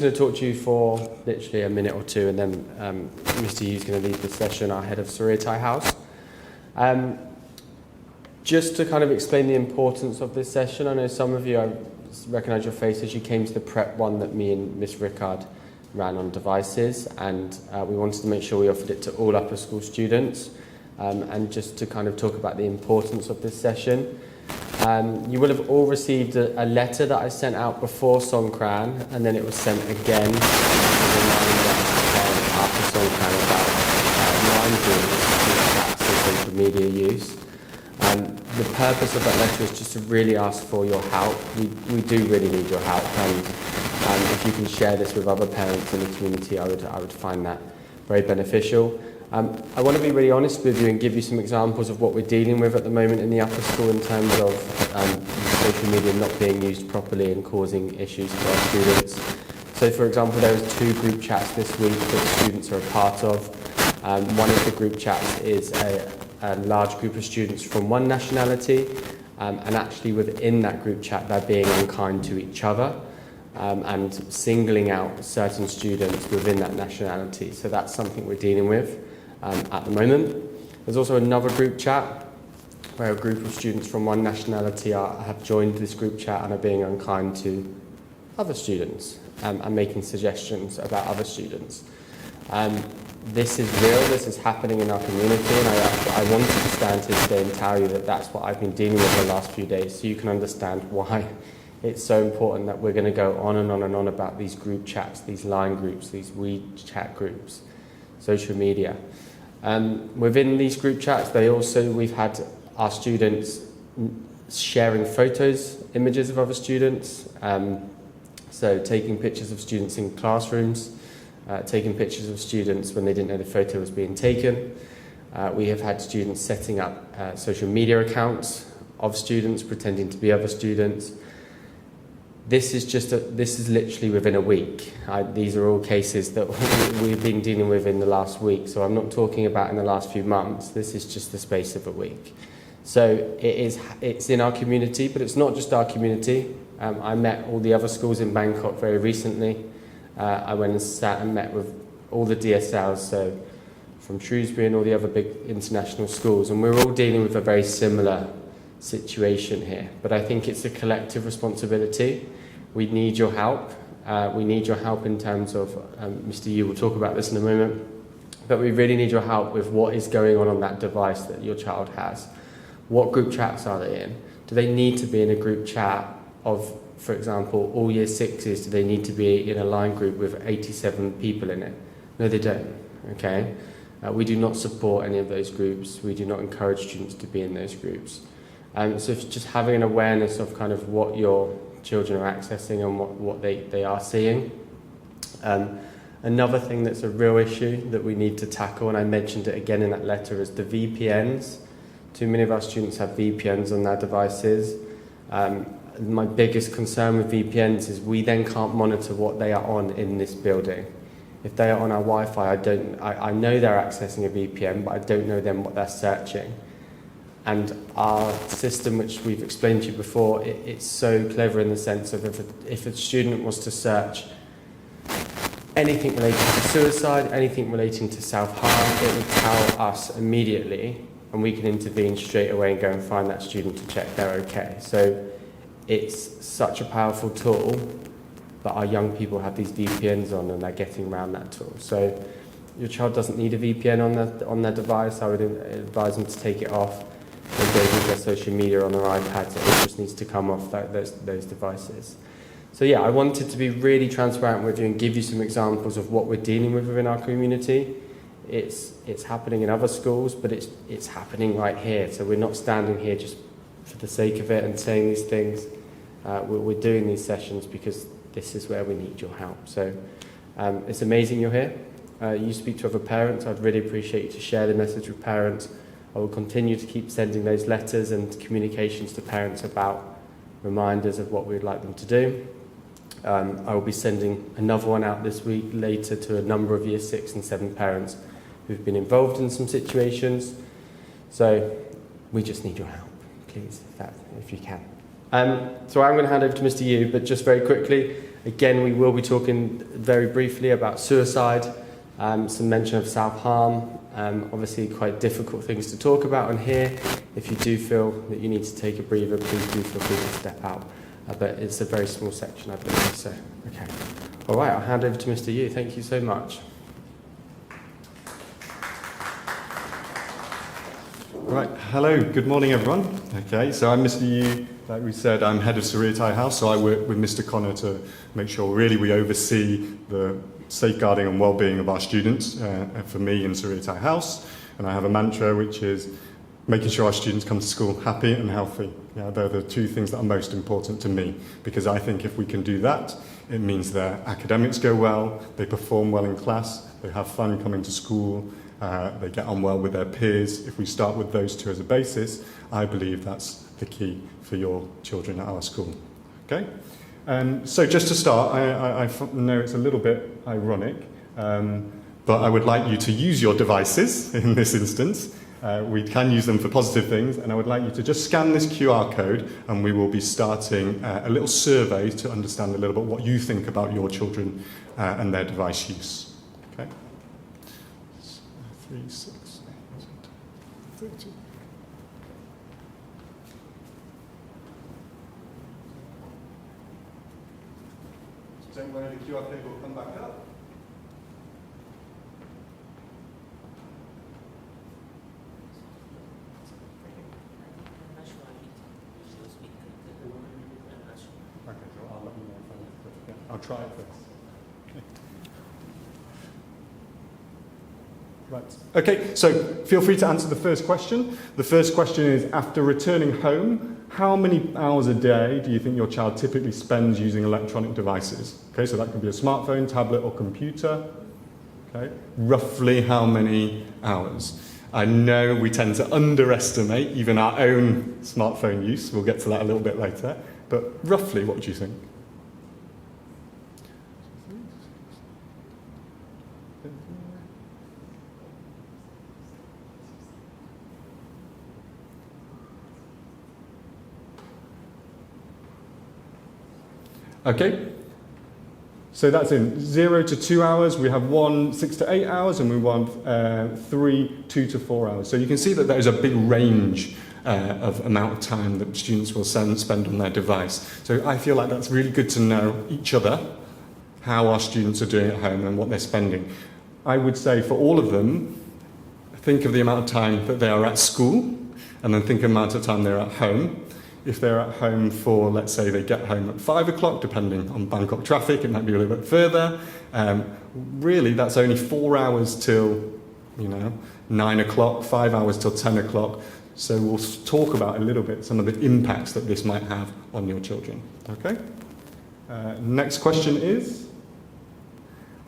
going to talk to you for literally a minute or two, and then Mr. Yu's going to lead the session, our head of Surrey Thai House. Just to kind of explain the importance of this session, I know some of you, I recognise your faces, you came to the prep one that me and Miss Rickard ran on devices, and we wanted to make sure we offered it to all upper school students, and just to kind of talk about the importance of this session. You will have all received a letter that I sent out before Songkran, and then it was sent again as a reminder after Songkran about line groups and social media use. The purpose of that letter is just to really ask for your help. We do really need your help, and if you can share this with other parents in the community, I would find that very beneficial. I want to be really honest with you and give you some examples of what we're dealing with at the moment in the upper school in terms of social media not being used properly and causing issues for our students. So for example, there was 2 group chats this week that students are a part of. One of the group chats is a large group of students from one nationality, and actually within that group chat they're being unkind to each other. And singling out certain students within that nationality. So that's something we're dealing with at the moment. There's also another group chat where a group of students from one nationality have joined this group chat and are being unkind to other students and making suggestions about other students. This is real, this is happening in our community, and I wanted to stand here today and tell you that that's what I've been dealing with the last few days, so you can understand why it's so important that we're going to go on and on and on about these group chats, these line groups, these WeChat groups, social media. Within these group chats, we've had our students sharing photos, images of other students, so taking pictures of students in classrooms, taking pictures of students when they didn't know the photo was being taken. We have had students setting up social media accounts of students, pretending to be other students. This is literally within a week. These are all cases that we've been dealing with in the last week, so I'm not talking about in the last few months. This is just the space of a week. So it's in our community, but it's not just our community. I met all the other schools in Bangkok very recently. I went and sat and met with all the DSLs, so from Shrewsbury and all the other big international schools, and we're all dealing with a very similar situation here, but I think it's a collective responsibility. We need your help. We need your help in terms of, Mr. Yu will talk about this in a moment, but we really need your help with what is going on that device that your child has. What group chats are they in? Do they need to be in a group chat of, for example, all year 6s, do they need to be in a line group with 87 people in it? No, they don't, okay? We do not support any of those groups. We do not encourage students to be in those groups. So just having an awareness of kind of what your children are accessing and what they are seeing. Another thing that's a real issue that we need to tackle, and I mentioned it again in that letter, is the VPNs. Too many of our students have VPNs on their devices. My biggest concern with VPNs is we then can't monitor what they are on in this building. If they are on our Wi-Fi, I know they're accessing a VPN, but I don't know then what they're searching. And our system, which we've explained to you before, it's so clever in the sense of if a student was to search anything relating to suicide, anything relating to self-harm, it would tell us immediately, and we can intervene straight away and go and find that student to check they're okay. So it's such a powerful tool, but our young people have these VPNs on and they're getting around that tool. So your child doesn't need a VPN on their device. I would advise them to take it off. They go with their social media on their iPads, it just needs to come off those devices. So yeah, I wanted to be really transparent with you and give you some examples of what we're dealing with within our community. It's happening in other schools, but it's happening right here. So we're not standing here just for the sake of it and saying these things. We're doing these sessions because this is where we need your help. So it's amazing you're here. You speak to other parents. I'd really appreciate you to share the message with parents. I will continue to keep sending those letters and communications to parents about reminders of what we'd like them to do. I will be sending another one out this week later to a number of year 6 and 7 parents who've been involved in some situations. So we just need your help, please, if you can. So I'm going to hand over to Mr. Yu, but just very quickly, Again, we will be talking very briefly about suicide, some mention of self-harm, obviously quite difficult things to talk about on here. If you do feel that you need to take a breather, please do feel free to step out. But it's a very small section, I believe, so, okay. All right, I'll hand over to Mr. Yu. Thank you so much. Right, hello, good morning everyone. Okay, so I'm Mr. Yu, like we said, I'm head of Surrey Tai House, so I work with Mr. Connor to make sure really we oversee the safeguarding and well-being of our students, for me in Surrey Tai House. And I have a mantra which is making sure our students come to school happy and healthy. Yeah, they're the two things that are most important to me, because I think if we can do that, it means their academics go well, they perform well in class, they have fun coming to school, they get on well with their peers. If we start with those two as a basis, I believe that's the key for your children at our school. Okay? So just to start, I know it's a little bit ironic, but I would like you to use your devices in this instance. We can use them for positive things, and I would like you to just scan this QR code, and we will be starting a little survey to understand a little bit what you think about your children and their device use. Okay? 3, 6, 8, 30. Don't worry, the QR code will come back up. Okay, so I'll let you know if I'll try it first. Right. Okay, so feel free to answer the first question. The first question is, after returning home, how many hours a day do you think your child typically spends using electronic devices? Okay, so that could be a smartphone, tablet, or computer. Okay, roughly how many hours? I know we tend to underestimate even our own smartphone use. We'll get to that a little bit later. But roughly, what do you think? Okay, so that's in 0 to 2 hours. We have 1 6 to 8 hours, and we want 3 2 to 4 hours. So you can see that there is a big range of amount of time that students will spend on their device. So I feel like that's really good to know each other, how our students are doing at home and what they're spending. I would say for all of them, think of the amount of time that they are at school, and then think of the amount of time they're at home. If they're at home for, let's say they get home at 5 o'clock, depending on Bangkok traffic, it might be a little bit further. Really, that's only 4 hours till, 9 o'clock, 5 hours till 10 o'clock. So we'll talk about a little bit some of the impacts that this might have on your children. Okay? Next question is,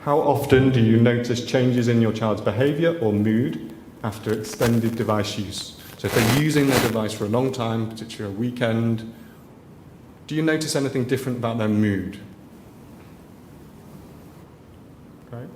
how often do you notice changes in your child's behaviour or mood after extended device use? So if they're using their device for a long time, particularly a weekend, do you notice anything different about their mood? Okay.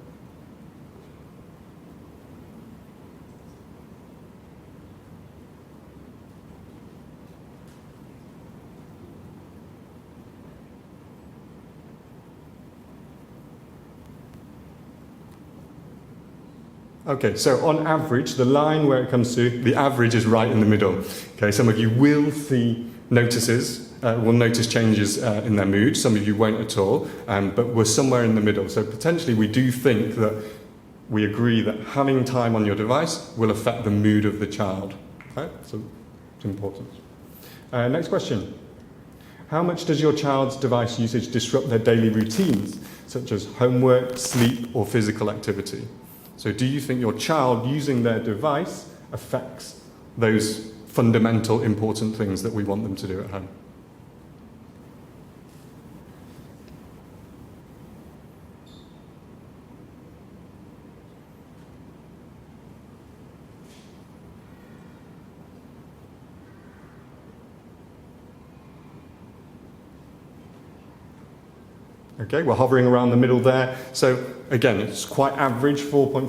Okay, so on average, the line where it comes to the average is right in the middle. Okay, some of you will see will notice changes in their mood. Some of you won't at all, but we're somewhere in the middle. So potentially we do think that we agree that having time on your device will affect the mood of the child. Okay, so it's important. Next question. How much does your child's device usage disrupt their daily routines, such as homework, sleep, or physical activity? So do you think your child using their device affects those fundamental, important things that we want them to do at home? Okay, we're hovering around the middle there. So again, it's quite average, 4.5,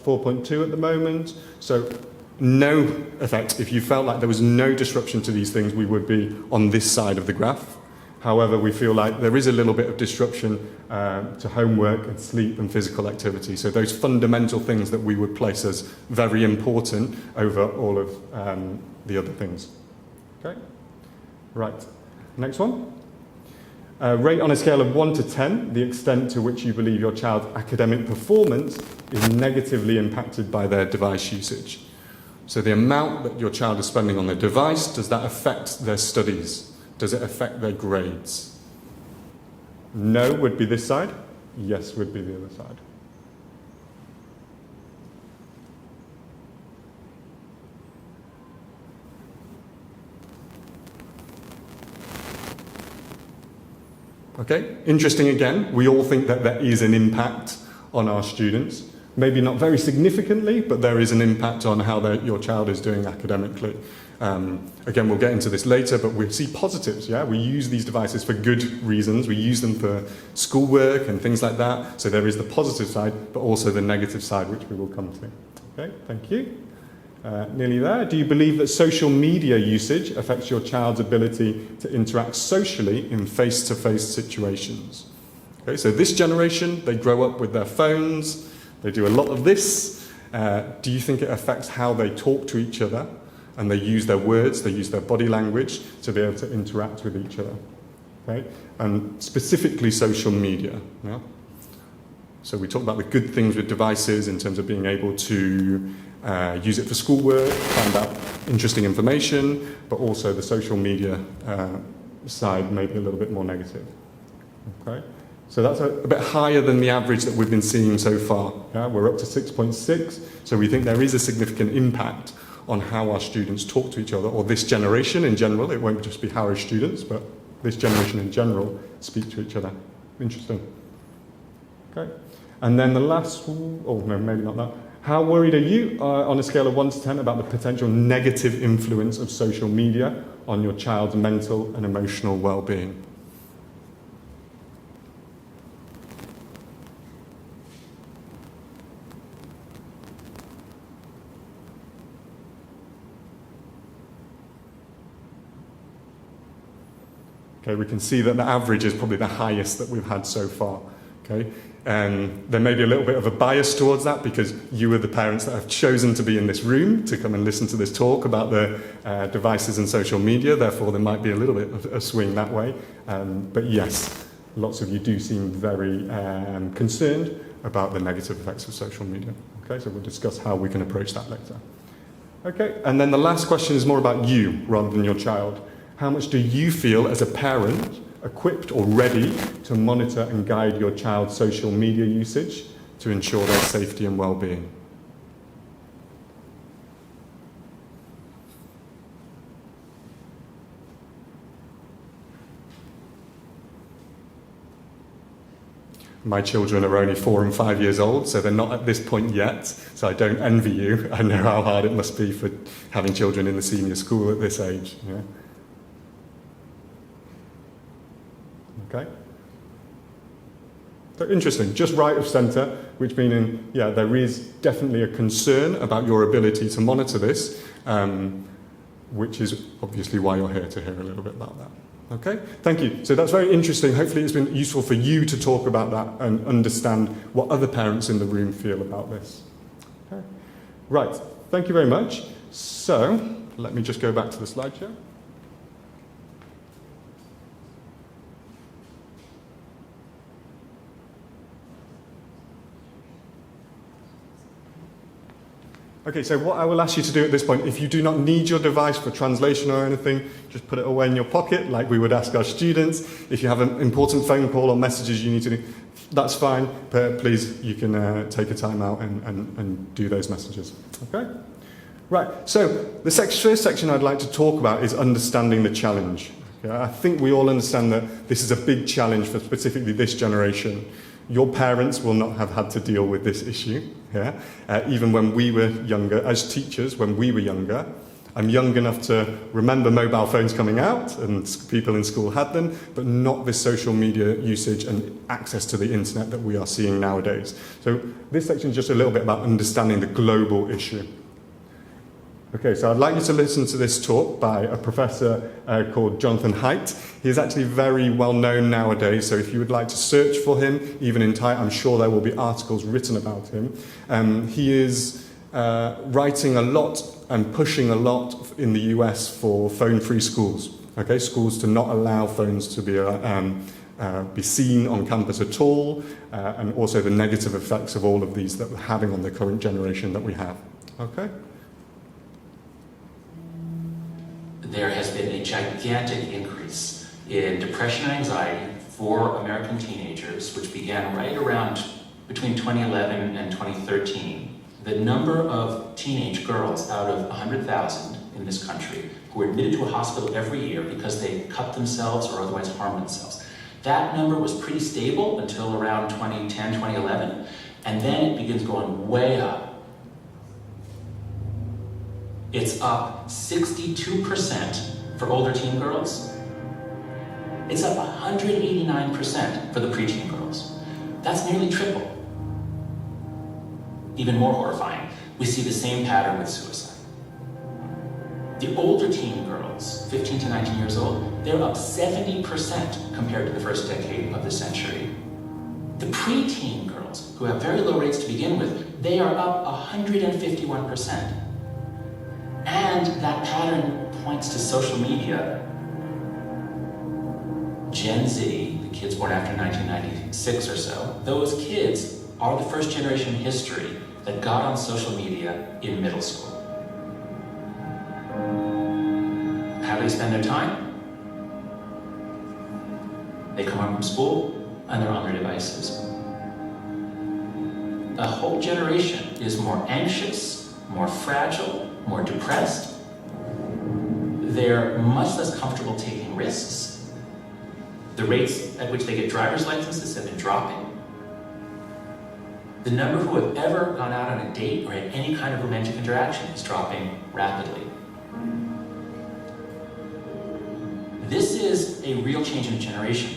4.2 at the moment. So no effect. If you felt like there was no disruption to these things, we would be on this side of the graph. However, we feel like there is a little bit of disruption to homework and sleep and physical activity. So those fundamental things that we would place as very important over all of the other things. Okay? Right. Next one. Rate on a scale of 1 to 10 the extent to which you believe your child's academic performance is negatively impacted by their device usage. So the amount that your child is spending on their device, does that affect their studies? Does it affect their grades? No would be this side. Yes would be the other side. Okay, interesting again. We all think that there is an impact on our students. Maybe not very significantly, but there is an impact on how your child is doing academically. Again, we'll get into this later, but we see positives, yeah? We use these devices for good reasons. We use them for schoolwork and things like that. So there is the positive side, but also the negative side, which we will come to. Okay, thank you. Nearly there. Do you believe that social media usage affects your child's ability to interact socially in face-to-face situations? Okay, so this generation, they grow up with their phones, they do a lot of this. Do you think it affects how they talk to each other? And they use their words, they use their body language to be able to interact with each other. Okay? And specifically social media. Yeah? So we talk about the good things with devices in terms of being able to use it for schoolwork, find out interesting information, but also the social media side may be a little bit more negative. Okay? So that's a bit higher than the average that we've been seeing so far. Yeah? We're up to 6.6, so we think there is a significant impact on how our students talk to each other, or this generation in general. It won't just be Harrow students, but this generation in general speak to each other. Interesting. Okay. And then the last, oh no, maybe not that. How worried are you on a scale of 1 to 10 about the potential negative influence of social media on your child's mental and emotional well-being? Okay, we can see that the average is probably the highest that we've had so far. Okay, there may be a little bit of a bias towards that because you are the parents that have chosen to be in this room to come and listen to this talk about the devices and social media. Therefore, there might be a little bit of a swing that way. But yes, lots of you do seem very concerned about the negative effects of social media. Okay, so we'll discuss how we can approach that later. Okay, and then the last question is more about you rather than your child. How much do you feel as a parent equipped or ready to monitor and guide your child's social media usage to ensure their safety and well-being? My children are only 4 and 5 years old, so they're not at this point yet, so I don't envy you. I know how hard it must be for having children in the senior school at this age. Yeah? Okay? So interesting, just right of centre, which meaning, yeah, there is definitely a concern about your ability to monitor this, which is obviously why you're here to hear a little bit about that. Okay, thank you. So that's very interesting. Hopefully it's been useful for you to talk about that and understand what other parents in the room feel about this. Okay. Right, thank you very much. So, let me just go back to the slideshow. Okay, so what I will ask you to do at this point, if you do not need your device for translation or anything, just put it away in your pocket like we would ask our students. If you have an important phone call or messages you need to do, that's fine, but please, you can take a time out and do those messages. Okay? Right, so the first section I'd like to talk about is understanding the challenge. Okay? I think we all understand that this is a big challenge for specifically this generation. Your parents will not have had to deal with this issue, yeah? Even when we were younger, as teachers, when we were younger. I'm young enough to remember mobile phones coming out, and people in school had them, but not this social media usage and access to the internet that we are seeing nowadays. So this section is just a little bit about understanding the global issue. Okay, so I'd like you to listen to this talk by a professor called Jonathan Haidt. He's actually very well known nowadays, so if you would like to search for him, even in Thai, I'm sure there will be articles written about him. He is writing a lot and pushing a lot in the US for phone-free schools. Okay, schools to not allow phones to be seen on campus at all, and also the negative effects of all of these that we're having on the current generation that we have. Okay? There has been a gigantic increase in depression and anxiety for American teenagers, which began right around between 2011 and 2013. The number of teenage girls out of 100,000 in this country who were admitted to a hospital every year because they cut themselves or otherwise harmed themselves. That number was pretty stable until around 2010, 2011, and then it begins going way up. It's up 62% for older teen girls. It's up 189% for the preteen girls. That's nearly triple. Even more horrifying, we see the same pattern with suicide. The older teen girls, 15 to 19 years old, they're up 70% compared to the first decade of the century. The preteen girls, who have very low rates to begin with, they are up 151%. And that pattern points to social media. Gen Z, the kids born after 1996 or so, those kids are the first generation in history that got on social media in middle school. How do they spend their time? They come home from school and they're on their devices. The whole generation is more anxious, more fragile, more depressed. They're much less comfortable taking risks. The rates at which they get driver's licenses have been dropping. The number who have ever gone out on a date or had any kind of romantic interaction is dropping rapidly. This is a real change in a generation.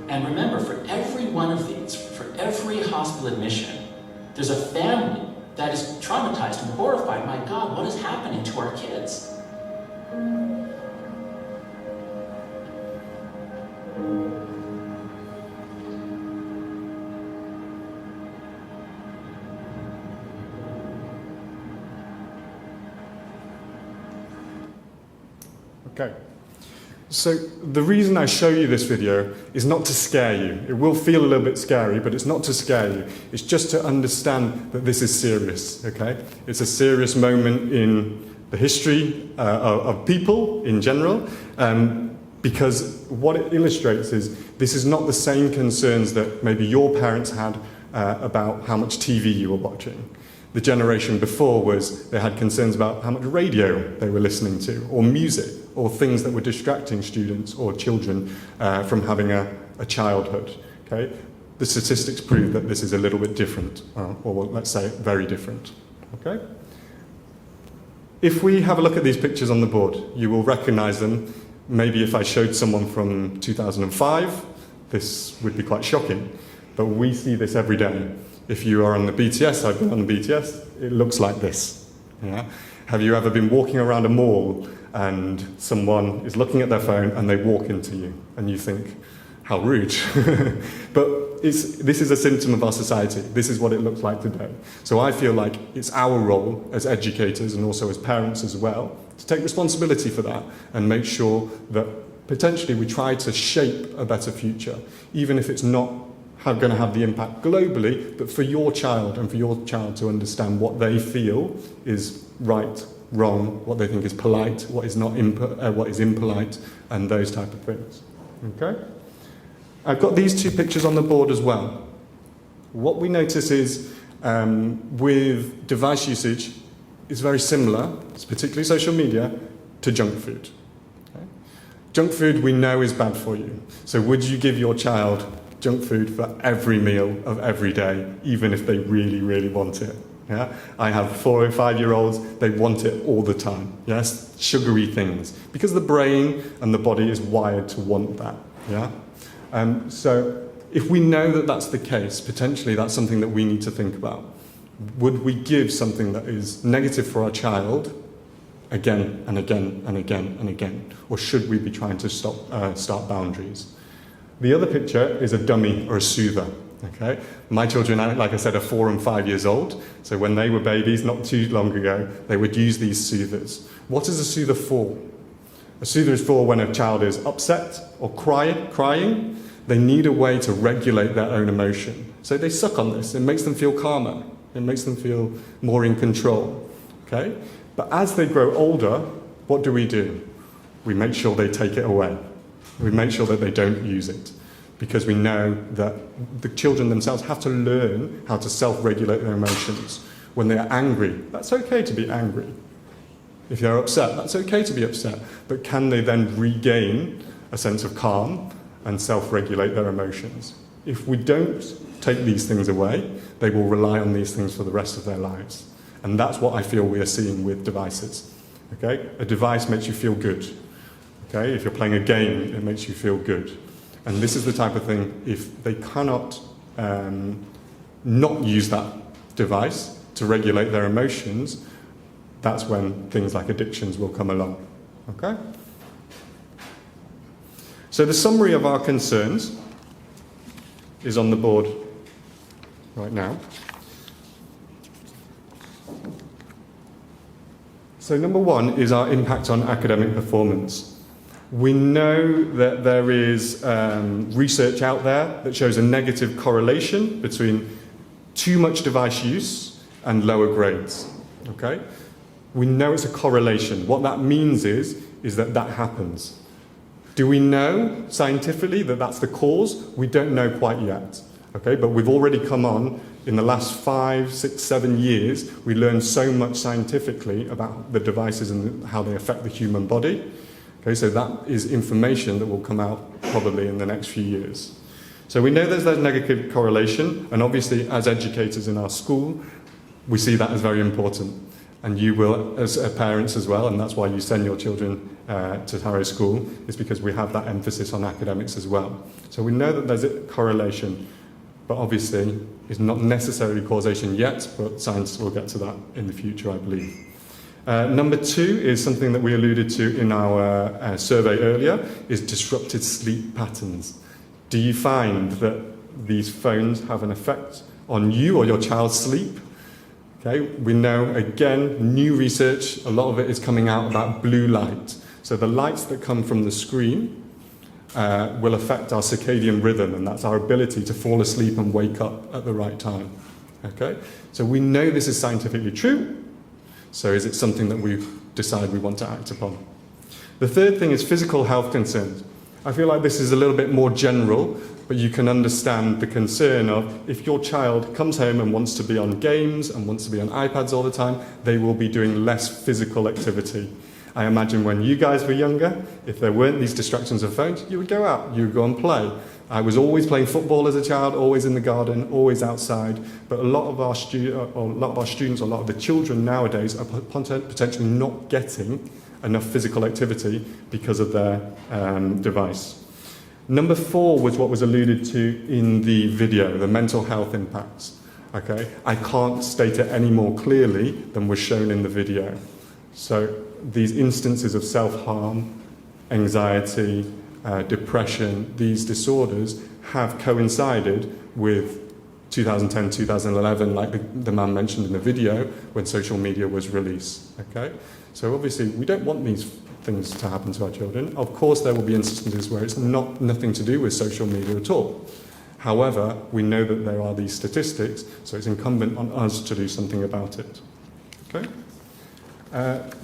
And remember, for every one of these, for every hospital admission, there's a family that is traumatized and horrified. My God, what is happening to our kids? Okay. So the reason I show you this video is not to scare you. It will feel a little bit scary, but it's not to scare you. It's just to understand that this is serious, okay? It's a serious moment in the history of people in general, because what it illustrates is this is not the same concerns that maybe your parents had about how much TV you were watching. The generation before was they had concerns about how much radio they were listening to, or music, or things that were distracting students or children from having a childhood. Okay? The statistics prove that this is a little bit different, or let's say very different. Okay? If we have a look at these pictures on the board, you will recognize them. Maybe if I showed someone from 2005, this would be quite shocking. But we see this every day. If you are on the BTS, I've been on the BTS, it looks like this. Yeah? Have you ever been walking around a mall and someone is looking at their phone and they walk into you and you think, how rude. But this is a symptom of our society. This is what it looks like today. So I feel like it's our role as educators and also as parents as well to take responsibility for that and make sure that potentially we try to shape a better future, even if it's not going to have the impact globally, but for your child and for your child to understand what they feel is right, wrong, what they think is polite, what is not what is impolite, and those type of things. Okay? I've got these two pictures on the board as well. What we notice is with device usage is very similar, particularly social media, to junk food. Okay? Junk food we know is bad for you. So would you give your child junk food for every meal of every day, even if they really, really want it? Yeah? I have 4 or 5-year-olds, they want it all the time. Yes? Sugary things. Because the brain and the body is wired to want that. Yeah? So if we know that that's the case, potentially that's something that we need to think about. Would we give something that is negative for our child again and again and again and again? Or should we be trying to start boundaries? The other picture is a dummy or a soother. Okay? My children, like I said, are 4 and 5 years old. So when they were babies, not too long ago, they would use these soothers. What is a soother for? A soother is for when a child is upset or crying. They need a way to regulate their own emotion. So they suck on this. It makes them feel calmer. It makes them feel more in control. Okay? But as they grow older, what do? We make sure they take it away. We make sure that they don't use it. Because we know that the children themselves have to learn how to self-regulate their emotions. When they are angry, that's okay to be angry. If they're upset, that's okay to be upset. But can they then regain a sense of calm and self-regulate their emotions? If we don't take these things away, they will rely on these things for the rest of their lives. And that's what I feel we are seeing with devices. Okay? A device makes you feel good. Okay? If you're playing a game, it makes you feel good. And this is the type of thing, if they cannot not use that device to regulate their emotions, that's when things like addictions will come along. Okay? So the summary of our concerns is on the board right now. So number 1 is our impact on academic performance. We know that there is research out there that shows a negative correlation between too much device use and lower grades. Okay? We know it's a correlation. What that means is that happens. Do we know scientifically that that's the cause? We don't know quite yet. Okay? But we've already come on, in the last 5, 6, 7 years, we learned so much scientifically about the devices and how they affect the human body. Okay, so that is information that will come out probably in the next few years. So we know there's that negative correlation, and obviously as educators in our school, we see that as very important. And you will, as parents as well, and that's why you send your children to Harrow School, is because we have that emphasis on academics as well. So we know that there's a correlation, but obviously it's not necessarily causation yet, but science will get to that in the future, I believe. Number 2 is something that we alluded to in our survey earlier, is disrupted sleep patterns. Do you find that these phones have an effect on you or your child's sleep? Okay, we know, again, new research, a lot of it is coming out about blue light. So the lights that come from the screen will affect our circadian rhythm, and that's our ability to fall asleep and wake up at the right time. Okay, so we know this is scientifically true. So is it something that we decide we want to act upon? The third thing is physical health concerns. I feel like this is a little bit more general, but you can understand the concern of if your child comes home and wants to be on games and wants to be on iPads all the time, they will be doing less physical activity. I imagine when you guys were younger, if there weren't these distractions of phones, you would go out, you would go and play. I was always playing football as a child, always in the garden, always outside. But a lot of our students, a lot of the children nowadays are potentially not getting enough physical activity because of their device. Number 4 was what was alluded to in the video, the mental health impacts. Okay, I can't state it any more clearly than was shown in the video. So these instances of self-harm, anxiety, depression, these disorders have coincided with 2010, 2011, like the man mentioned in the video, when social media was released. Okay? So obviously we don't want these things to happen to our children. Of course there will be instances where it's nothing to do with social media at all. However, we know that there are these statistics, so it's incumbent on us to do something about it. Okay?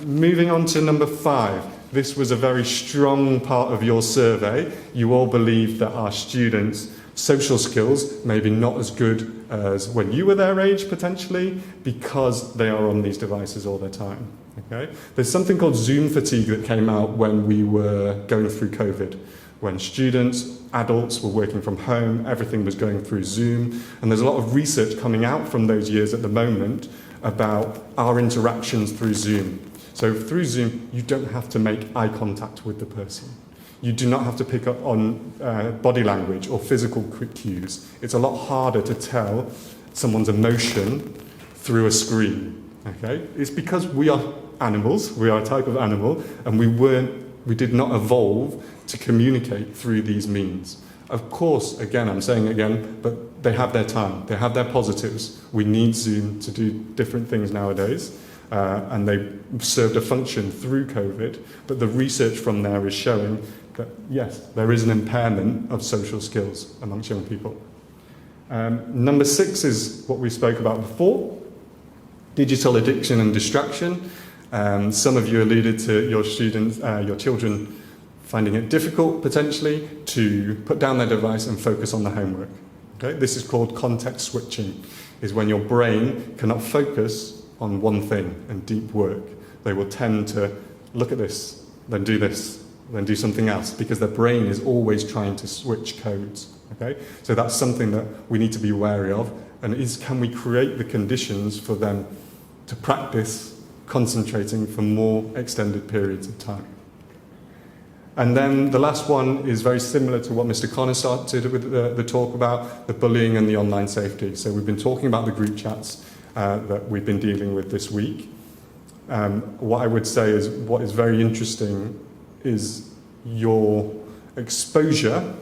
Moving on to number 5. This was a very strong part of your survey. You all believe that our students' social skills may be not as good as when you were their age, potentially, because they are on these devices all the time. Okay? There's something called Zoom fatigue that came out when we were going through COVID, when students, adults were working from home, everything was going through Zoom, and there's a lot of research coming out from those years at the moment about our interactions through Zoom. So through Zoom, you don't have to make eye contact with the person. You do not have to pick up on body language or physical cues. It's a lot harder to tell someone's emotion through a screen. Okay? It's because we are animals, we are a type of animal, and we did not evolve to communicate through these means. Of course, again, I'm saying it again, but they have their time, they have their positives. We need Zoom to do different things nowadays, and they served a function through COVID, but the research from there is showing that, yes, there is an impairment of social skills amongst young people. Number 6 is what we spoke about before, digital addiction and distraction. Some of you alluded to your students, your children finding it difficult potentially to put down their device and focus on the homework. Okay? This is called context switching, is when your brain cannot focus on one thing and deep work. They will tend to look at this, then do something else, because their brain is always trying to switch codes. Okay? So that's something that we need to be wary of, and can we create the conditions for them to practice concentrating for more extended periods of time. And then the last one is very similar to what Mr. Connor started with the talk about, the bullying and the online safety. So we've been talking about the group chats that we've been dealing with this week. What I would say is what is very interesting is your exposure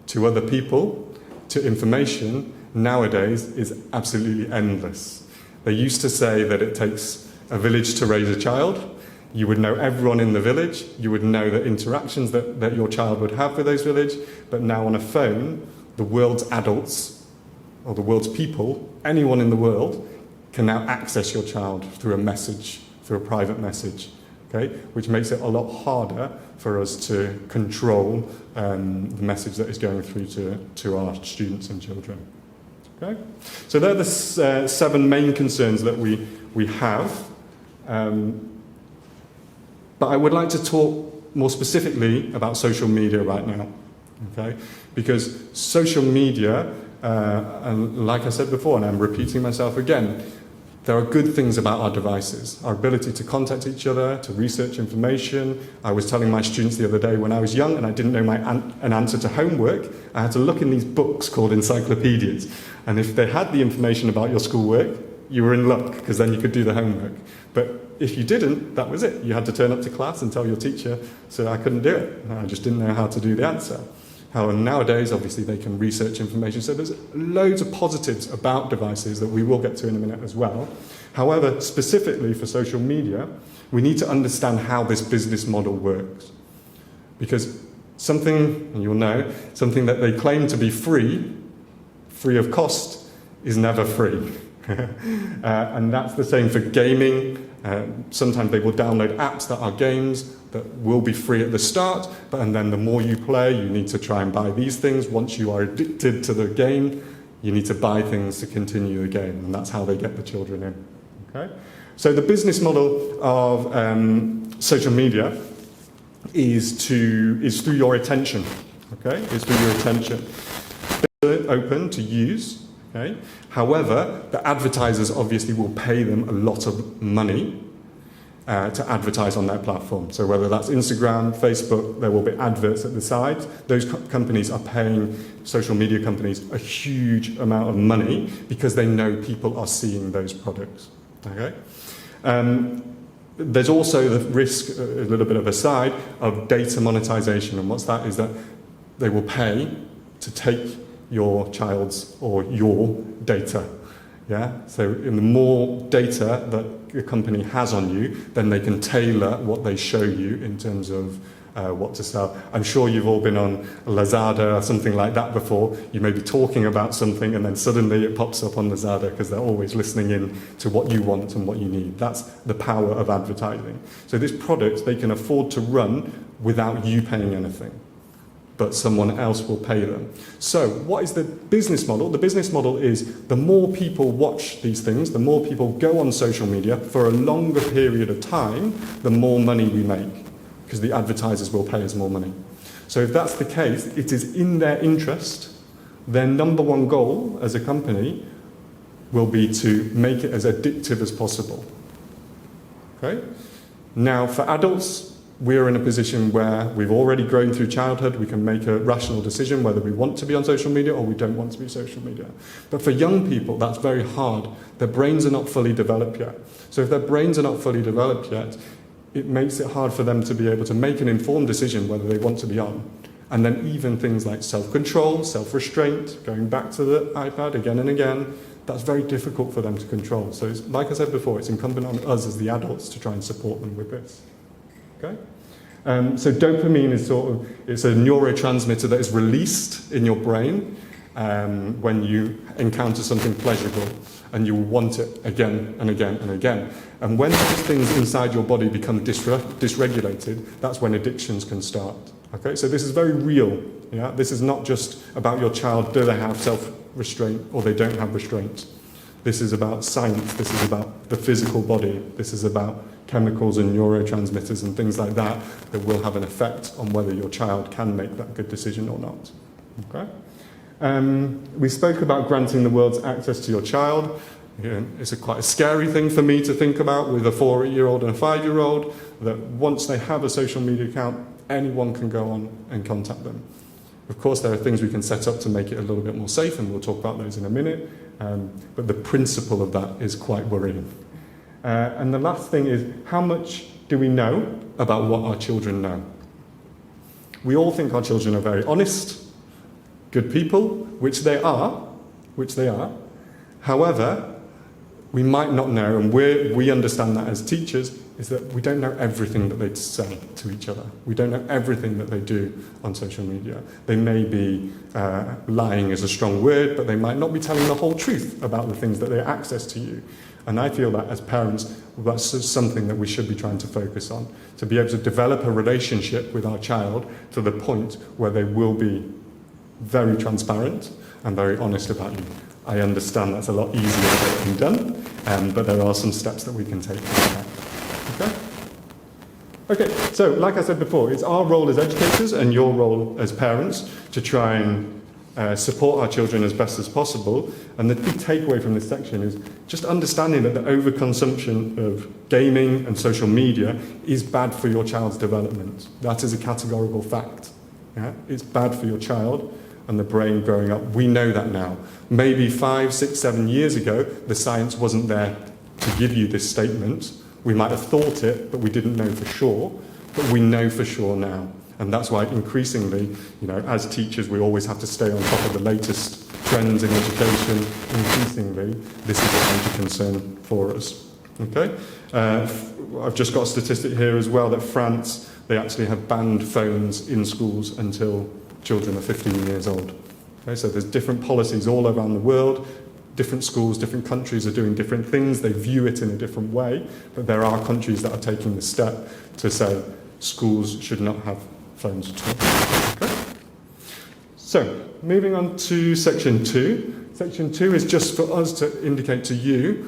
to other people, to information, nowadays is absolutely endless. They used to say that it takes a village to raise a child. You would know everyone in the village. You would know the interactions that your child would have with those village. But now on a phone, the world's adults, or the world's people, anyone in the world, can now access your child through a message, through a private message, okay? Which makes it a lot harder for us to control the message that is going through to our students and children. Okay? So they're the 7 main concerns that we have. But I would like to talk more specifically about social media right now. Okay? Because social media, and like I said before, and I'm repeating myself again, there are good things about our devices, our ability to contact each other, to research information. I was telling my students the other day when I was young and I didn't know an answer to homework, I had to look in these books called encyclopedias. And if they had the information about your schoolwork, you were in luck, because then you could do the homework. But if you didn't, that was it. You had to turn up to class and tell your teacher, so I couldn't do it. I just didn't know how to do the answer. However, nowadays, obviously, they can research information. So there's loads of positives about devices that we will get to in a minute as well. However, specifically for social media, we need to understand how this business model works. Because something, and you'll know, something that they claim to be free of cost, is never free. And that's the same for gaming. Sometimes they will download apps that are games that will be free at the start, and then the more you play, you need to try and buy these things. Once you are addicted to the game, you need to buy things to continue the game, and that's how they get the children in. Okay? So the business model of social media is through your attention. Okay? It's through your attention. They're open to use. Okay? However, the advertisers obviously will pay them a lot of money to advertise on their platform. So whether that's Instagram, Facebook, there will be adverts at the side. Those companies are paying social media companies a huge amount of money because they know people are seeing those products. Okay? There's also the risk, a little bit of a side, of data monetization. And what's that? Is that they will pay to take your child's or your data. Yeah? So in the more data that a company has on you, then they can tailor what they show you in terms of what to sell. I'm sure you've all been on Lazada or something like that before. You may be talking about something and then suddenly it pops up on Lazada because they're always listening in to what you want and what you need. That's the power of advertising. So this product they can afford to run without you paying anything, but someone else will pay them. So what is the business model? The business model is the more people watch these things, the more people go on social media for a longer period of time, the more money we make, because the advertisers will pay us more money. So if that's the case, it is in their interest. Their number one goal as a company will be to make it as addictive as possible. Okay? Now, for adults, we're in a position where we've already grown through childhood. We can make a rational decision whether we want to be on social media or we don't want to be social media. But for young people, that's very hard. Their brains are not fully developed yet. So if their brains are not fully developed yet, it makes it hard for them to be able to make an informed decision whether they want to be on. And then even things like self-control, self-restraint, going back to the iPad again and again, that's very difficult for them to control. So it's, like I said before, it's incumbent on us as the adults to try and support them with this. Okay? So dopamine is it's a neurotransmitter that is released in your brain when you encounter something pleasurable, and you want it again and again and again. And when those things inside your body become dysregulated, that's when addictions can start. Okay, so this is very real. Yeah? This is not just about your child, do they have self-restraint or they don't have restraint. This is about science, this is about the physical body, this is about chemicals and neurotransmitters and things like that that will have an effect on whether your child can make that good decision or not. Okay? We spoke about granting the world's access to your child. It's quite a scary thing for me to think about with a 4-year-old and a 5-year-old, that once they have a social media account, anyone can go on and contact them. Of course, there are things we can set up to make it a little bit more safe, and we'll talk about those in a minute, but the principle of that is quite worrying. And the last thing is, how much do we know about what our children know? We all think our children are very honest, good people, which they are. However, we might not know, and we understand that as teachers, is that we don't know everything that they say to each other. We don't know everything that they do on social media. They may be, lying is a strong word, but they might not be telling the whole truth about the things that they access to you. And I feel that as parents, that's something that we should be trying to focus on, to be able to develop a relationship with our child to the point where they will be very transparent and very honest about you. I understand that's a lot easier said than done, but there are some steps that we can take for that. Okay, so like I said before, it's our role as educators and your role as parents to try and support our children as best as possible. And the big takeaway from this section is just understanding that the overconsumption of gaming and social media is bad for your child's development. That is a categorical fact. Yeah? It's bad for your child and the brain growing up. We know that now. Maybe 5, 6, 7 years ago, the science wasn't there to give you this statement. We might have thought it, but we didn't know for sure. But we know for sure now. And that's why increasingly, as teachers, we always have to stay on top of the latest trends in education. Increasingly, this is a major concern for us. Okay? I've just got a statistic here as well that France, they actually have banned phones in schools until children are 15 years old. Okay? So there's different policies all around the world. Different schools, different countries are doing different things. They view it in a different way. But there are countries that are taking the step to say schools should not have phones at all. Okay? So, moving on to section 2. Section 2 is just for us to indicate to you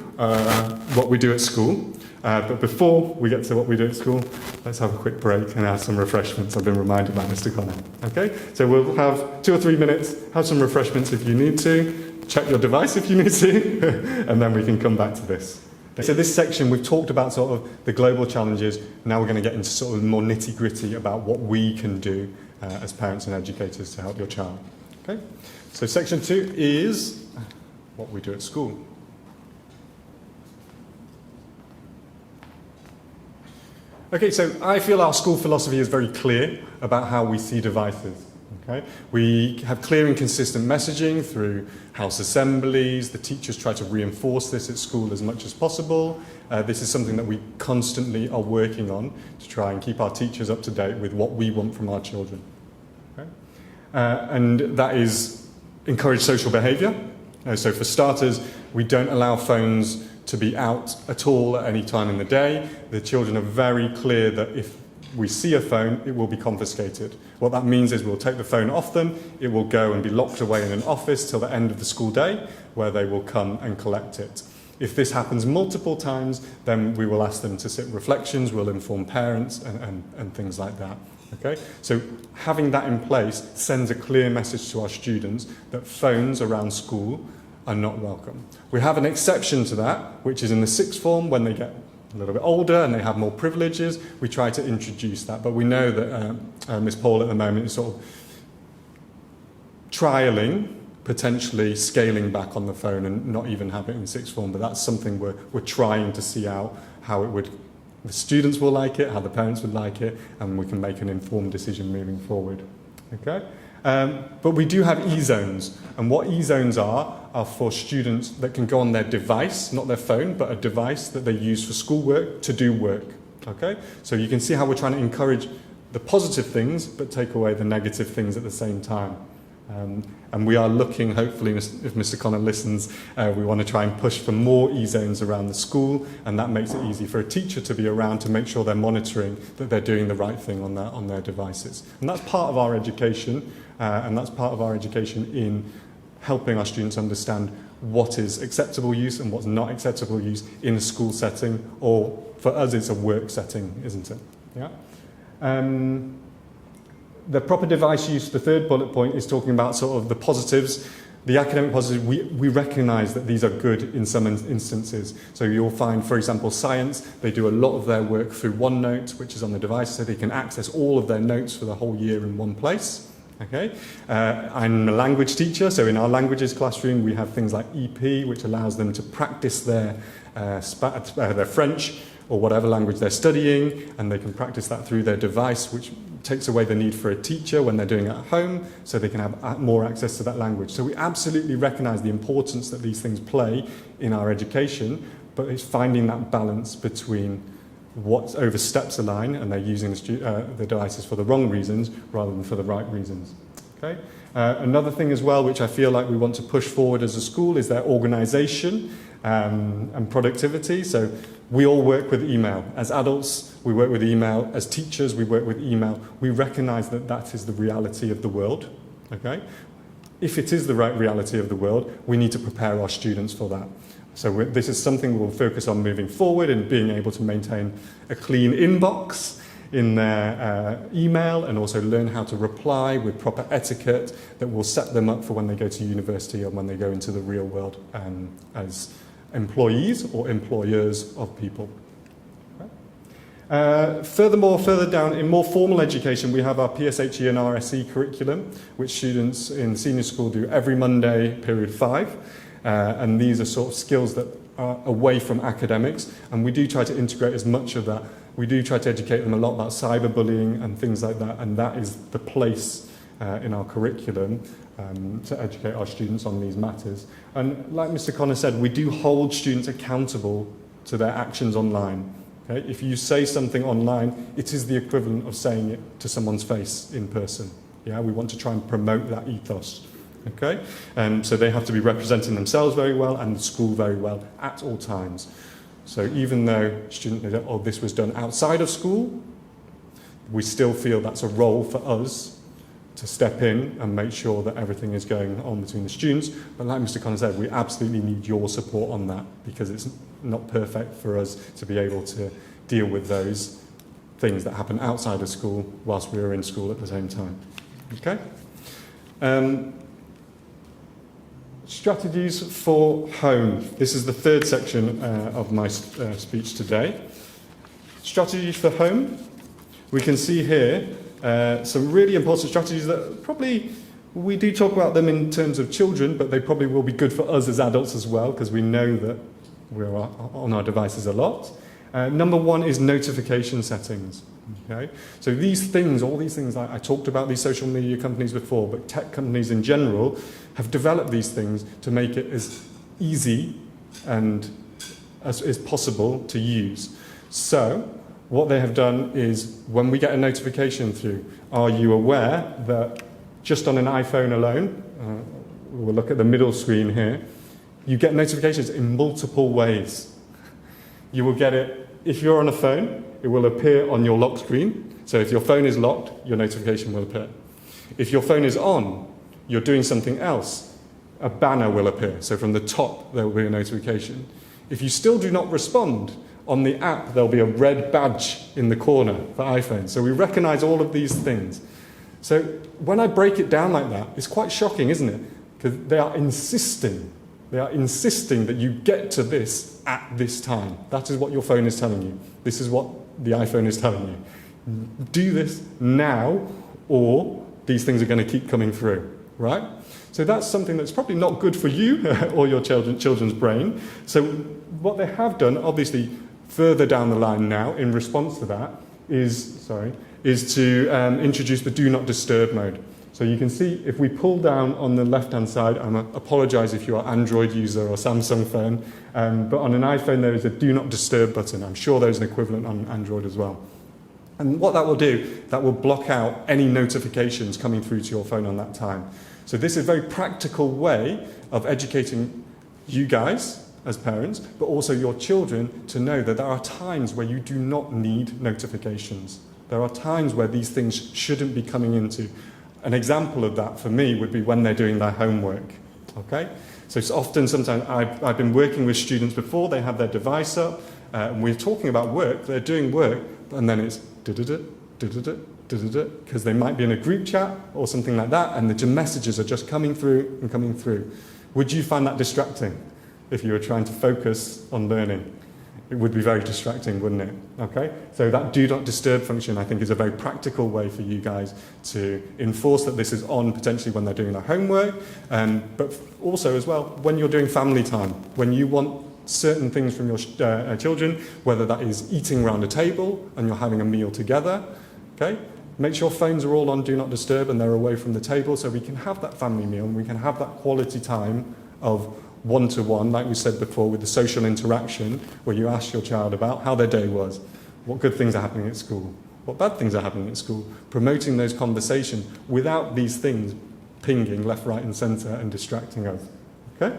what we do at school. But before we get to what we do at school, let's have a quick break and have some refreshments. I've been reminded by Mr. Connor. Okay? So we'll have 2 or 3 minutes, have some refreshments if you need to. Check your device if you need to, and then we can come back to this. So this section, we've talked about sort of the global challenges. Now we're going to get into sort of more nitty-gritty about what we can do as parents and educators to help your child. Okay? So section 2 is what we do at school. Okay, so I feel our school philosophy is very clear about how we see devices. Okay? We have clear and consistent messaging through house assemblies. The teachers try to reinforce this at school as much as possible. This is something that we constantly are working on to try and keep our teachers up to date with what we want from our children. Okay? And that is encourage social behaviour. So for starters, we don't allow phones to be out at all at any time in the day. The children are very clear that if we see a phone, it will be confiscated. What that means is we'll take the phone off them, it will go and be locked away in an office till the end of the school day, where they will come and collect it. If this happens multiple times, then we will ask them to sit reflections, we'll inform parents and things like that. Okay? So having that in place sends a clear message to our students that phones around school are not welcome. We have an exception to that, which is in the 6th form when they get a little bit older and they have more privileges, we try to introduce that. But we know that Miss Paul at the moment is sort of trialling, potentially scaling back on the phone and not even have it in sixth form. But that's something we're trying to see out how it would, the students will like it, how the parents would like it, and we can make an informed decision moving forward. Okay? But we do have e-zones, and what e-zones are for students that can go on their device, not their phone, but a device that they use for schoolwork to do work. Okay? So you can see how we're trying to encourage the positive things, but take away the negative things at the same time. And we are looking, hopefully, if Mr. Connor listens, we want to try and push for more e-zones around the school, and that makes it easy for a teacher to be around to make sure they're monitoring that they're doing the right thing on their devices. And that's part of our education, and that's part of our education in helping our students understand what is acceptable use and what's not acceptable use in a school setting, or for us it's a work setting, isn't it? Yeah. The proper device use, the third bullet point, is talking about sort of the positives. The academic positives, we recognise that these are good in some instances. So you'll find, for example, science, they do a lot of their work through OneNote, which is on the device, so they can access all of their notes for the whole year in one place. Okay? I'm a language teacher, so in our languages classroom we have things like EP, which allows them to practice their French or whatever language they're studying, and they can practice that through their device, which takes away the need for a teacher when they're doing it at home, so they can have more access to that language. So we absolutely recognise the importance that these things play in our education, but it's finding that balance between what oversteps a line and they're using the devices for the wrong reasons rather than for the right reasons. Okay? Another thing as well, which I feel like we want to push forward as a school, is their organisation and productivity. So we all work with email. As adults, we work with email. As teachers, we work with email. We recognise that that is the reality of the world. Okay? If it is the right reality of the world, we need to prepare our students for that. So this is something we'll focus on moving forward, and being able to maintain a clean inbox in their email, and also learn how to reply with proper etiquette that will set them up for when they go to university or when they go into the real world as employees or employers of people. Furthermore, further down in more formal education, we have our PSHE and RSE curriculum, which students in senior school do every Monday, period 5. And these are sort of skills that are away from academics, and we do try to integrate as much of that. We do try to educate them a lot about cyberbullying and things like that, and that is the place in our curriculum to educate our students on these matters. And like Mr. Connor said, we do hold students accountable to their actions online. Okay? If you say something online, it is the equivalent of saying it to someone's face in person. Yeah? We want to try and promote that ethos. Okay? So they have to be representing themselves very well and the school very well at all times. So even though students know that, oh, this was done outside of school, we still feel that's a role for us to step in and make sure that everything is going on between the students. But like Mr. Connor said, we absolutely need your support on that, because it's not perfect for us to be able to deal with those things that happen outside of school whilst we are in school at the same time. Okay? Strategies for home. This is the third section of my speech today. Strategies for home. We can see here some really important strategies that probably, we do talk about them in terms of children, but they probably will be good for us as adults as well, because we know that we're on our devices a lot. Number one is notification settings. Okay? So these things, all these things, I talked about these social media companies before, but tech companies in general have developed these things to make it as easy and as possible to use. So what they have done is, when we get a notification through, are you aware that just on an iPhone alone, we'll look at the middle screen here, you get notifications in multiple ways. You will get it, if you're on a phone, it will appear on your lock screen. So if your phone is locked, your notification will appear. If your phone is on, you're doing something else, a banner will appear. So from the top, there will be a notification. If you still do not respond, on the app, there'll be a red badge in the corner for iPhone. So we recognize all of these things. So when I break it down like that, it's quite shocking, isn't it? Because they are insisting They are insisting that you get to this at this time. That is what your phone is telling you. This is what the iPhone is telling you. Do this now, or these things are going to keep coming through, right? So that's something that's probably not good for you or your children's brain. So what they have done, obviously, further down the line now, in response to that, is to introduce the Do Not Disturb mode. So you can see if we pull down on the left-hand side, I apologise if you're an Android user or Samsung phone, but on an iPhone there is a Do Not Disturb button. I'm sure there's an equivalent on Android as well. And what that will do, that will block out any notifications coming through to your phone on that time. So this is a very practical way of educating you guys as parents, but also your children to know that there are times where you do not need notifications. There are times where these things shouldn't be coming into. An example of that for me would be when they're doing their homework. Okay? So it's often, sometimes I've been working with students before, they have their device up, and we're talking about work, they're doing work, and then it's because they might be in a group chat or something like that, and the messages are just coming through and coming through. Would you find that distracting if you were trying to focus on learning? It would be very distracting, wouldn't it? Okay? So that Do Not Disturb function, I think, is a very practical way for you guys to enforce that this is on potentially when they're doing their homework, but also as well when you're doing family time, when you want certain things from your children, whether that is eating around a table and you're having a meal together. Okay? Make sure phones are all on Do Not Disturb and they're away from the table so we can have that family meal and we can have that quality time of one-to-one, like we said before, with the social interaction where you ask your child about how their day was, what good things are happening at school, what bad things are happening at school, promoting those conversations without these things pinging left, right and centre and distracting us. Okay?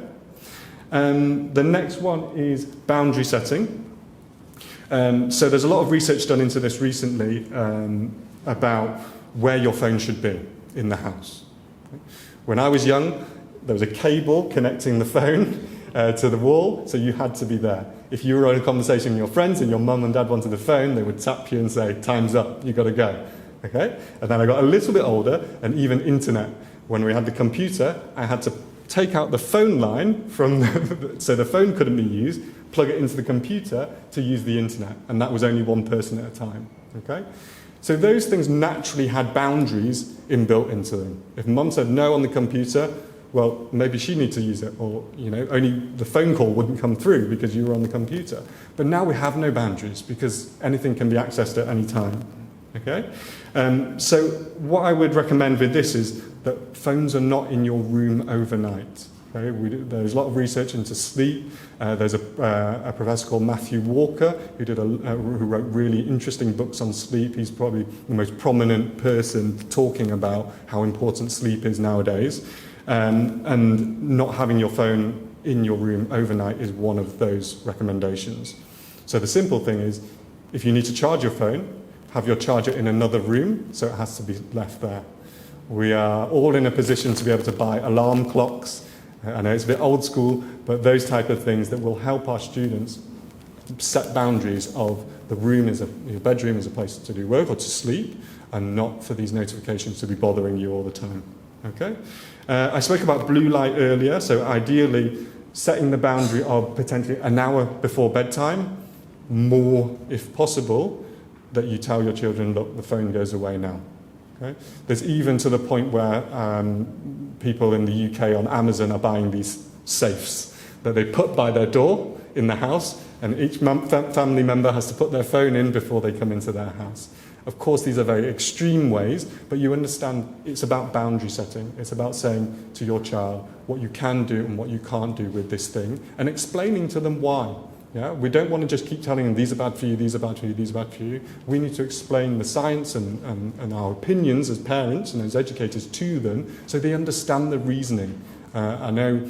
The next one is boundary setting. So there's a lot of research done into this recently about where your phone should be in the house. When I was young, there was a cable connecting the phone to the wall, so you had to be there. If you were in a conversation with your friends and your mum and dad wanted the phone, they would tap you and say, time's up, you've got to go. Okay? And then I got a little bit older, and even internet. When we had the computer, I had to take out the phone line from so the phone couldn't be used, plug it into the computer to use the internet, and that was only one person at a time. Okay? So those things naturally had boundaries inbuilt into them. If mum said no on the computer, well, maybe she needs to use it, or only the phone call wouldn't come through because you were on the computer. But now we have no boundaries because anything can be accessed at any time. Okay? So what I would recommend with this is that phones are not in your room overnight. Okay? There's a lot of research into sleep. There's a professor called Matthew Walker who wrote really interesting books on sleep. He's probably the most prominent person talking about how important sleep is nowadays. And not having your phone in your room overnight is one of those recommendations. So the simple thing is, if you need to charge your phone, have your charger in another room, so it has to be left there. We are all in a position to be able to buy alarm clocks. I know it's a bit old school, but those type of things that will help our students set boundaries of the room your bedroom is a place to do work or to sleep, and not for these notifications to be bothering you all the time. Okay? I spoke about blue light earlier, so ideally setting the boundary of potentially an hour before bedtime, more if possible, that you tell your children, look, the phone goes away now. Okay? There's even to the point where people in the UK on Amazon are buying these safes that they put by their door in the house, and each family member has to put their phone in before they come into their house. Of course, these are very extreme ways, but you understand it's about boundary setting. It's about saying to your child what you can do and what you can't do with this thing, and explaining to them why. Yeah? We don't want to just keep telling them, these are bad for you, these are bad for you, these are bad for you. We need to explain the science and our opinions as parents and as educators to them so they understand the reasoning. I know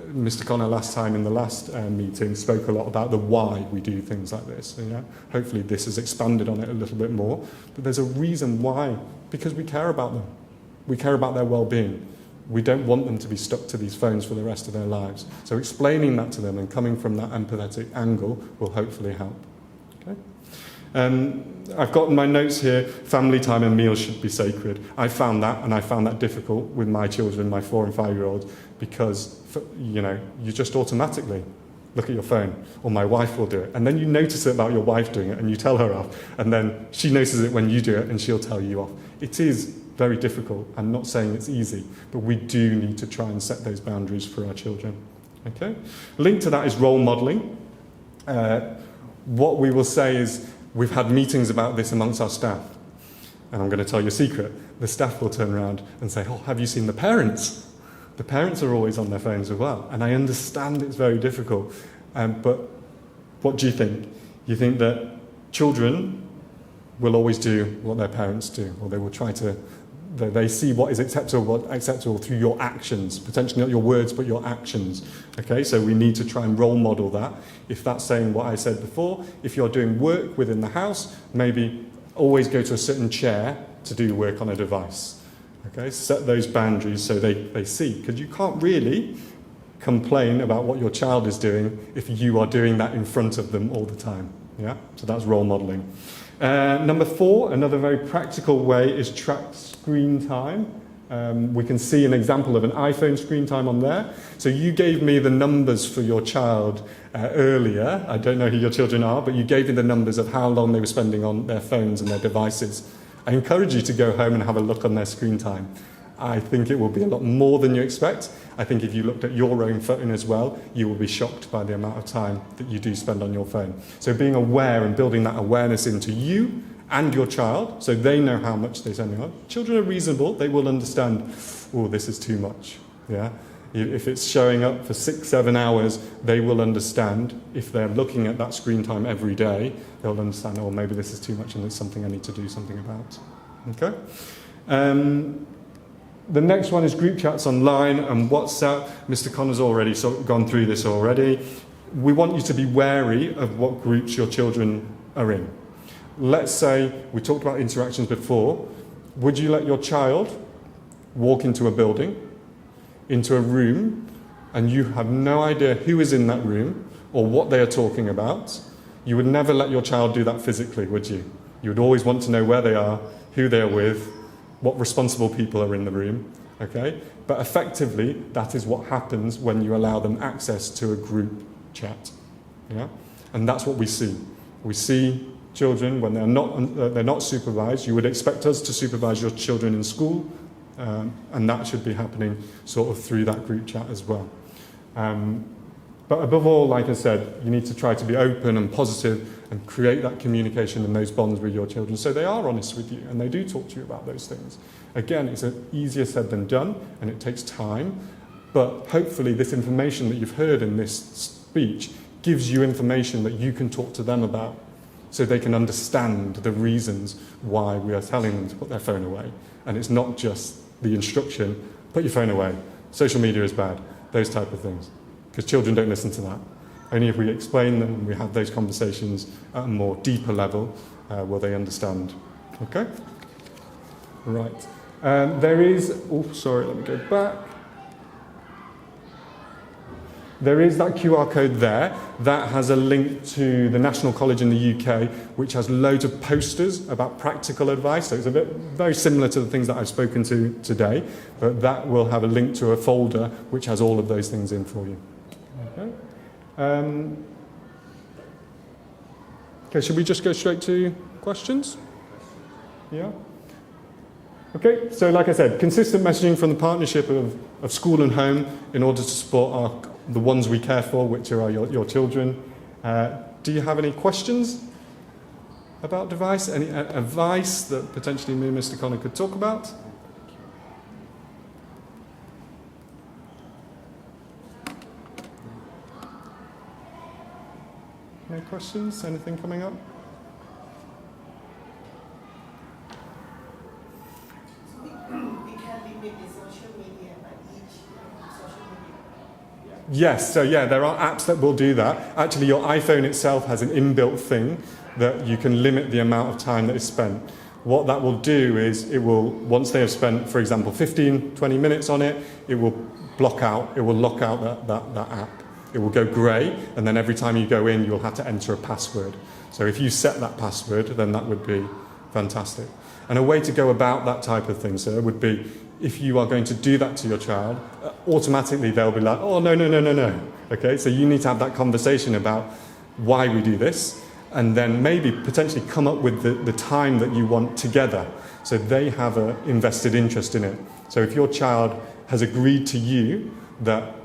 Mr. Connor last time in the last meeting spoke a lot about the why we do things like this. So, yeah, hopefully this has expanded on it a little bit more. But there's a reason why, because we care about them. We care about their well-being. We don't want them to be stuck to these phones for the rest of their lives. So explaining that to them and coming from that empathetic angle will hopefully help. Okay? I've got in my notes here, family time and meals should be sacred. I found that difficult with my children, my 4 and 5-year-olds, because, you just automatically look at your phone, or my wife will do it. And then you notice it about your wife doing it, and you tell her off, and then she notices it when you do it, and she'll tell you off. It is very difficult. I'm not saying it's easy, but we do need to try and set those boundaries for our children. Okay? Linked to that is role modelling. What we will say is, we've had meetings about this amongst our staff. And I'm going to tell you a secret. The staff will turn around and say, oh, have you seen the parents? The parents are always on their phones as well. And I understand it's very difficult. But what do you think? You think that children will always do what their parents do, or they will try to, they see what is acceptable through your actions, potentially not your words, but your actions. Okay, so we need to try and role model that. If that's saying what I said before, if you're doing work within the house, maybe always go to a certain chair to do work on a device. Okay, set those boundaries so they see, because you can't really complain about what your child is doing if you are doing that in front of them all the time. Yeah, so that's role modeling. Number 4, another very practical way is track screen time. We can see an example of an iPhone screen time on there. So you gave me the numbers for your child earlier. I don't know who your children are, but you gave me the numbers of how long they were spending on their phones and their devices. I encourage you to go home and have a look on their screen time. I think it will be a lot more than you expect. I think if you looked at your own phone as well, you will be shocked by the amount of time that you do spend on your phone. So being aware and building that awareness into you and your child, so they know how much they're spending on. Children are reasonable. They will understand, oh, this is too much. Yeah. If it's showing up for 6-7 hours, they will understand. If they're looking at that screen time every day, they'll understand, oh, maybe this is too much and it's something I need to do something about. Okay? The next one is group chats online and WhatsApp. Mr. Connor's already gone through this already. We want you to be wary of what groups your children are in. Let's say, we talked about interactions before. Would you let your child walk into a building, into a room, and you have no idea who is in that room or what they are talking about? You would never let your child do that physically, would you? You would always want to know where they are, who they are with, what responsible people are in the room, okay? But effectively, that is what happens when you allow them access to a group chat, yeah? And that's what we see. We see children, when they're not supervised, you would expect us to supervise your children in school, and that should be happening sort of through that group chat as well. But above all, like I said, you need to try to be open and positive and create that communication and those bonds with your children so they are honest with you and they do talk to you about those things. Again, it's easier said than done and it takes time, but hopefully this information that you've heard in this speech gives you information that you can talk to them about so they can understand the reasons why we are telling them to put their phone away. And it's not just the instruction, put your phone away, social media is bad, those type of things. Because children don't listen to that. Only if we explain them and we have those conversations at a more deeper level will they understand. Okay? Right. There is, let me go back. There is that QR code there. That has a link to the National College in the UK, which has loads of posters about practical advice. So it's very similar to the things that I've spoken to today, but that will have a link to a folder which has all of those things in for you. Okay. Okay, should we just go straight to questions? Yeah? Okay, so like I said, consistent messaging from the partnership of school and home in order to support the ones we care for, which are your children. Do you have any questions about device? Any advice that potentially me and Mr. Connor could talk about? No questions? Anything coming up? Yes, so yeah, there are apps that will do that. Actually, your iPhone itself has an inbuilt thing that you can limit the amount of time that is spent. What that will do is it will, once they have spent, for example, 15, 20 minutes on it, it will block out, it will lock out that app. it will go grey, and then every time you go in, you'll have to enter a password. So if you set that password, then that would be fantastic. And a way to go about that type of thing, sir, would be if you are going to do that to your child, automatically they'll be like, oh, no, no, no, no, no. Okay, so you need to have that conversation about why we do this, and then maybe potentially come up with the time that you want together, so they have an invested interest in it. So if your child has agreed to you that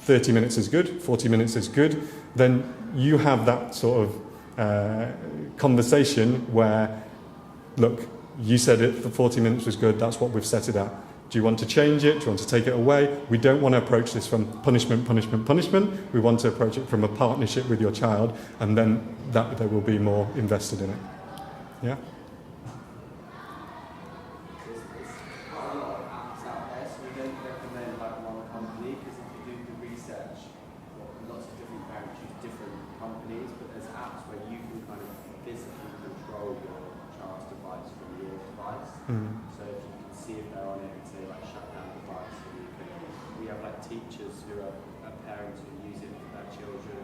30 minutes is good, 40 minutes is good, then you have that sort of conversation where, look, you said it for 40 minutes was good, that's what we've set it at. Do you want to change it? Do you want to take it away? We don't want to approach this from punishment, punishment, punishment. We want to approach it from a partnership with your child, and then that they will be more invested in it. Yeah? There's quite a lot of apps out there, so we don't recommend like one company, because if you do the research, lots of different parents use different companies, but there's apps where you can kind of physically control your child's device from your device. So if you can see if they're on it and say like shut down device, and you can, we have like teachers who are parents who use it for their children.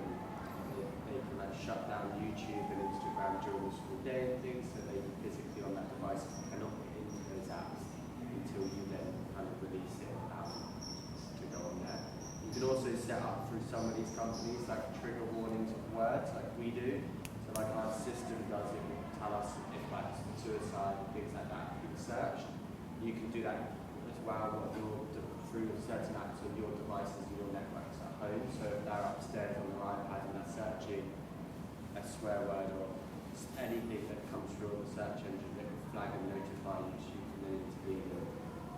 They can like shut down YouTube and Instagram during the school day and things, so they physically on that device cannot get into those apps until you then kind of release it to go on there. You can also set up through some of these companies like trigger warnings of words like we do. So like our system does, it will tell us if like suicide and things like that can be searched. You can do that as well through certain apps on your devices and your networks at home. So if they're upstairs on their iPad and they're searching a swear word or anything that comes through on the search engine, they can flag and notify you so you can then intervene.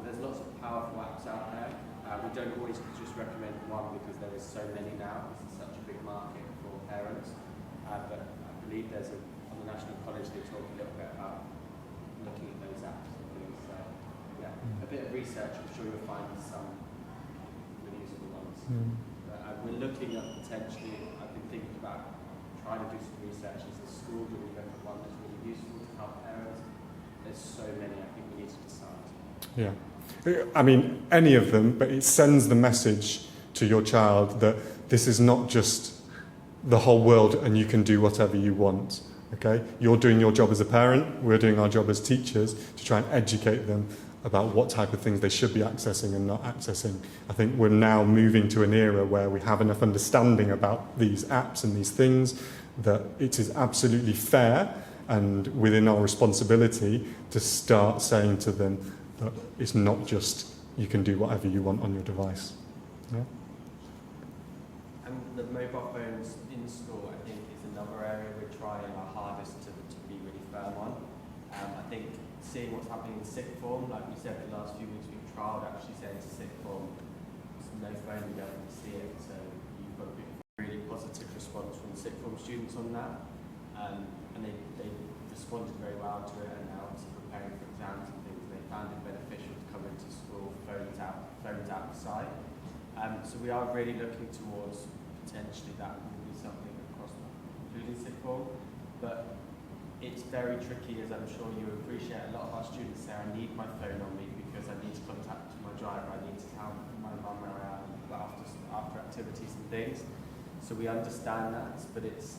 There's lots of powerful apps out there. We don't always just recommend one because there is so many now. This is such a big market for parents. But I believe on the National College they talk a little bit about looking at those apps and things. So yeah, a bit of research, I'm sure you'll find some really useful ones. But we're looking at potentially, I've been thinking about trying to do some research as a school. Do we look at one that's really useful to help parents? There's so many, I think we need to decide. Yeah. I mean, any of them, but it sends the message to your child that this is not just the whole world and you can do whatever you want. Okay? You're doing your job as a parent, we're doing our job as teachers to try and educate them about what type of things they should be accessing and not accessing. I think we're now moving to an era where we have enough understanding about these apps and these things that it is absolutely fair and within our responsibility to start saying to them that it's not just you can do whatever you want on your device. Yeah? And the mobile phones in school, I think, is another area we're trying our hardest to be really firm on. I think seeing what's happening in sixth form, like we said the last few weeks we've trialled actually saying to sixth form, no phone, we don't want to see it, so you've got a really positive response from the sixth form students on that. And they responded very well to it, and now obviously preparing for exams and things, they found it beneficial to come into school, phones out the side. So we are really looking towards potentially that will be something across including sixth form, but it's very tricky, as I'm sure you appreciate. A lot of our students say, I need my phone on me because I need to contact my driver, I need to tell my mum where I am after activities and things. So we understand that, but it's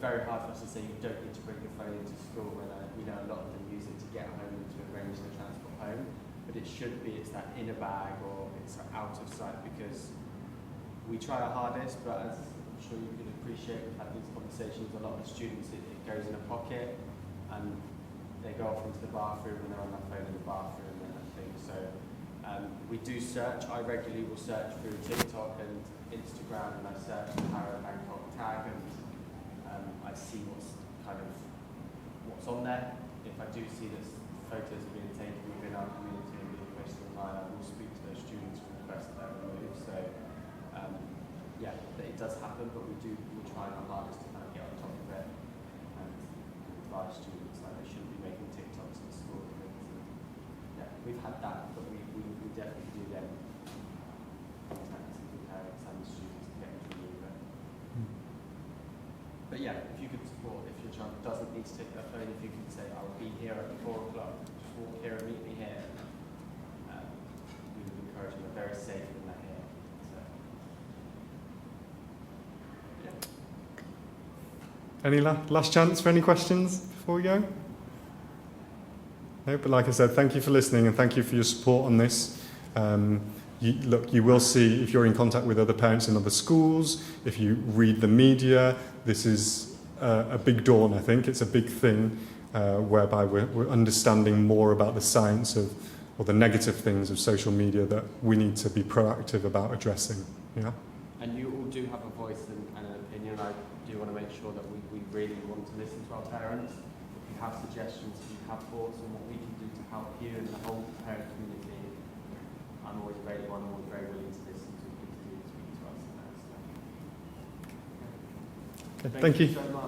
very hard for us to say you don't need to bring your phone into school when we know a lot of them use it to get home and to arrange their transport home. But it should be, it's that in a bag or it's out of sight, because we try our hardest, but as I'm sure you can appreciate, we've had these conversations, a lot of the students, it goes in a pocket and they go off into the bathroom and they're on their phone in the bathroom and that thing. So we do search. I regularly will search through TikTok and Instagram, and I search the Harrow Bangkok tag, and I see what's on there. If I do see that photos are being taken within our community and being posted online, I will speak to those students and request that they're removed. So yeah, it does happen, but we're trying our hardest to kind of get on top of it and advise students like they shouldn't be making TikToks in school and things. And yeah, we've had that, but we definitely do then contact the parents and the students to get them to remove it. But yeah, if you could support, if your child doesn't need to take their phone, if you could say, I'll be here at 4 o'clock, just walk here and meet me here, we would encourage them. They're very safe when they're here. So Any last chance for any questions before we go? No, but like I said, thank you for listening and thank you for your support on this. You will see, if you're in contact with other parents in other schools, if you read the media, this is a big dawn, I think. It's a big thing whereby we're understanding more about the science of, or the negative things of social media that we need to be proactive about addressing. Yeah? And you all do have a voice and an opinion. I do want to make sure that we really want to listen to our parents. If you have suggestions, if you have thoughts on what we can do to help you and the whole parent community, I'm always very willing to listen to people who speak to us and that stuff. Okay, thank you. So much.